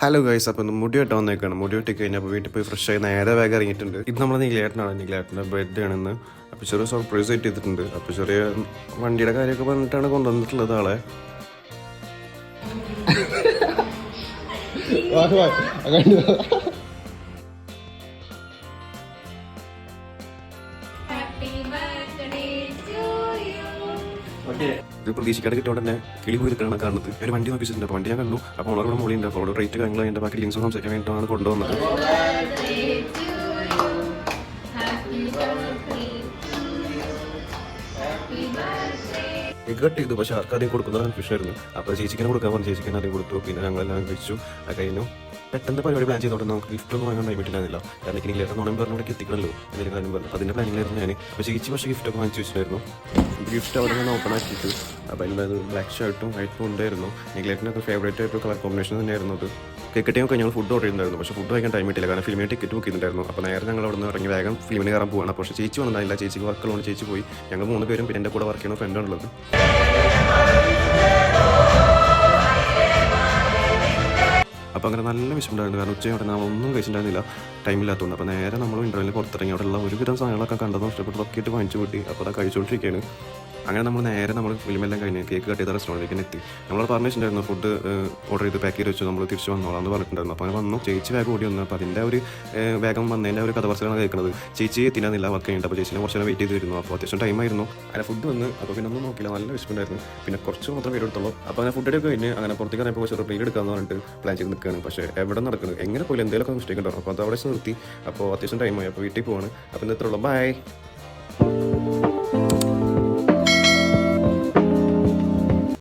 Hello guys, അപ്പോൾ ഒന്ന് മുടി വെട്ടാൻ വന്നേക്കാണ്. മുടി വെട്ടി കഴിഞ്ഞാൽ അപ്പോൾ വീട്ടിൽ പോയി ഫ്രഷ് ആയി നേരെ വേഗം ഇറങ്ങിയിട്ടുണ്ട്. ഇത് നമ്മൾ നിഖിലേട്ടൻ്റെ ബർത്ത്ഡേ ആണെന്ന്. അപ്പോൾ ചെറിയ സർപ്രൈസ് സെറ്റ് ചെയ്തിട്ടുണ്ട്. അപ്പോൾ ചെറിയ വണ്ടിയുടെ കാര്യമൊക്കെ പറഞ്ഞിട്ടാണ് കൊണ്ടുവന്നിട്ടുള്ളത് ആളെ. ഇത് പ്രതീക്ഷിക്കാതെ കിട്ടിയോടെ തന്നെ കിളി പോയിരിക്കണം കാണുന്നത്. ഒരു വണ്ടി നോക്കിച്ചിട്ടുണ്ട്. അപ്പോൾ വണ്ടി ഞാൻ കണ്ടു. അപ്പോൾ അവളോട് മോളിയുണ്ട്. അപ്പോൾ അവളോട് റേറ്റ് കാര്യങ്ങൾ അതിൻ്റെ ബാക്കി ലിങ്ക്സ് സംസാരിക്കാൻ വേണ്ടിയിട്ടാണ് കൊണ്ടുവന്നത്. കേക്ക് കട്ട് ചെയ്തു, പക്ഷേ ആർക്കാദ്യം കൊടുക്കുന്നത് കൺഫ്യൂഷനായിരുന്നു. അപ്പോൾ ചേച്ചിക്കാണ് കൊടുക്കാൻ പറഞ്ഞു. ചേച്ചിക്കാൻ ആദ്യം കൊടുത്തു. പിന്നെ ഞങ്ങളെല്ലാം കഴിച്ചു. അത് കഴിഞ്ഞു. പെട്ടെന്ന് പരിപാടി പ്ലാൻ ചെയ്തോണ്ട് നമുക്ക് ഗിഫ്റ്റ് ഒന്നും വാങ്ങാൻ ടൈമിട്ടില്ലായിരുന്നില്ല. കാരണം എനിക്ക് നിങ്ങളെ നോണം പറഞ്ഞിടയ്ക്ക് എത്തിക്കണല്ലോ എന്തെങ്കിലും കാര്യം പറഞ്ഞു. അതിൻ്റെ പ്ലാനിങ്ങിലായിരുന്നു ഞാൻ. അപ്പോൾ ചേച്ചി പക്ഷേ ഗിഫ്റ്റൊക്കെ വാങ്ങിച്ചു വെച്ചിട്ടായിരുന്നു. ഗിഫ്റ്റ് അവിടെ ഞാൻ ഓപ്പൺ ആക്കിയിട്ട് അപ്പോൾ അതിൻ്റെ ബ്ലാക്ക് ഷർട്ടും വൈറ്റും ഉണ്ടായിരുന്നു. നിങ്ങളേറ്റിനൊക്കെ ഫേവറേറ്റ് ആയിട്ട് കളർ കോമ്പിനേഷൻ തന്നെയായിരുന്നു അത്. കേക്ക് കട്ടിയൊക്കെ ഞങ്ങൾ ഫുഡ് ഓർഡർ ചെയ്തിട്ടുണ്ടായിരുന്നു. പക്ഷേ ഫുഡ് കഴിക്കാൻ ടൈം കിട്ടില്ല. കാരണം ഫിലിമിന് ടിക്കറ്റ് ബുക്ക് ചെയ്തിട്ടുണ്ടായിരുന്നു. അപ്പോൾ നേരെ ഞങ്ങൾ അവിടെ നിന്ന് ഇറങ്ങി വേഗം ഫിലിമിന് കയറാൻ പോവാണ്. പക്ഷേ ചേച്ചി വന്നില്ല. ചേച്ചിക്ക് വർക്കുള്ളതുകൊണ്ട് ചേച്ചി പോയി. ഞങ്ങൾ 3 പേരും പിന്നെ എൻ്റെ കൂടെ വർക്ക് ചെയ്യുന്ന ഫ്രണ്ടാണുള്ളത്. അപ്പോൾ അങ്ങനെ നല്ല വിഷമമുണ്ടായിരുന്നു. കാരണം ഉച്ചയോടെ നമ്മൾ ഒന്നും കഴിച്ചിട്ടുണ്ടായിരുന്നില്ല, ടൈമില്ലാത്തതുകൊണ്ട്. അപ്പോൾ നേരെ നമ്മൾ ഇൻ്റർവെല്ലിൽ പുറത്തിറങ്ങി അവിടെയുള്ള ഒരുവിധം സാധനങ്ങളൊക്കെ കണ്ടതും ഇഷ്ടപ്പെട്ടതൊക്കെ ആയിട്ട് വാങ്ങിച്ചു കൂട്ടി. അപ്പോൾ അത് കഴിച്ചുകൊണ്ടിരിക്കുകയാണ്. അങ്ങനെ നമ്മൾ ഫിലിമെല്ലാം കഴിഞ്ഞ് കേക്ക് കട്ട് ചെയ്ത റെസ്റ്റോറൻറ്റിലേക്ക് എത്തി. നമ്മൾ പറഞ്ഞിട്ടുണ്ടായിരുന്നു ഫുഡ് ഓർഡർ ചെയ്ത് പാക്ക് ചെയ്ത് വെച്ചു നമ്മൾ തിരിച്ച് വന്നോളാം എന്ന് പറഞ്ഞിട്ടുണ്ടായിരുന്നു. അപ്പോൾ അങ്ങനെ വന്നു. ചേച്ചി വേഗം ഓടി വന്നു. അപ്പോൾ അതിൻ്റെ ഒരു വേഗം വന്നതിൻ്റെ ഒരു കഥ പറച്ചിലാണ് കേൾക്കുന്നത്. ചേച്ചി എത്തിനാന്നില്ല വർക്ക് കഴിഞ്ഞിട്ട്. അപ്പോൾ ചേച്ചിനെ കുറച്ച് വെയിറ്റ് ചെയ്ത് വരുന്നു. അപ്പോൾ അത്യാവശ്യം ടൈമായിരുന്നു. അങ്ങനെ ഫുഡ് വന്ന്. അപ്പോൾ പിന്നെ ഒന്നും നോക്കില്ല, നല്ല വിശപ്പുണ്ടായിരുന്നു. പിന്നെ കുറച്ച് മാത്രം പേര് എടുത്തുള്ളൂ. അപ്പോൾ അങ്ങനെ ഫുഡ് ഒക്കെ കഴിഞ്ഞ് അങ്ങനെ പുറത്തേക്ക് ഇറങ്ങിയപ്പോൾ കുറച്ച് റീൽ എടുക്കാമെന്ന് പറഞ്ഞിട്ട് പ്ലാൻ ചെയ്ത് നിൽക്കുകയാണ്. പക്ഷേ എവിടെ നടക്കുന്നത് എങ്ങനെ പോലും എന്തെങ്കിലുമൊക്കെ മിസ്റ്റേക്ക് ഉണ്ടാവും. അപ്പോൾ അത് അവിടെ നിർത്തി. അപ്പോൾ അത്യാവശ്യം ടൈമായി. അപ്പോൾ വീട്ടിൽ പോവാണ്. അപ്പോൾ ഇന്നത്രയുള്ളൂ. ബൈ.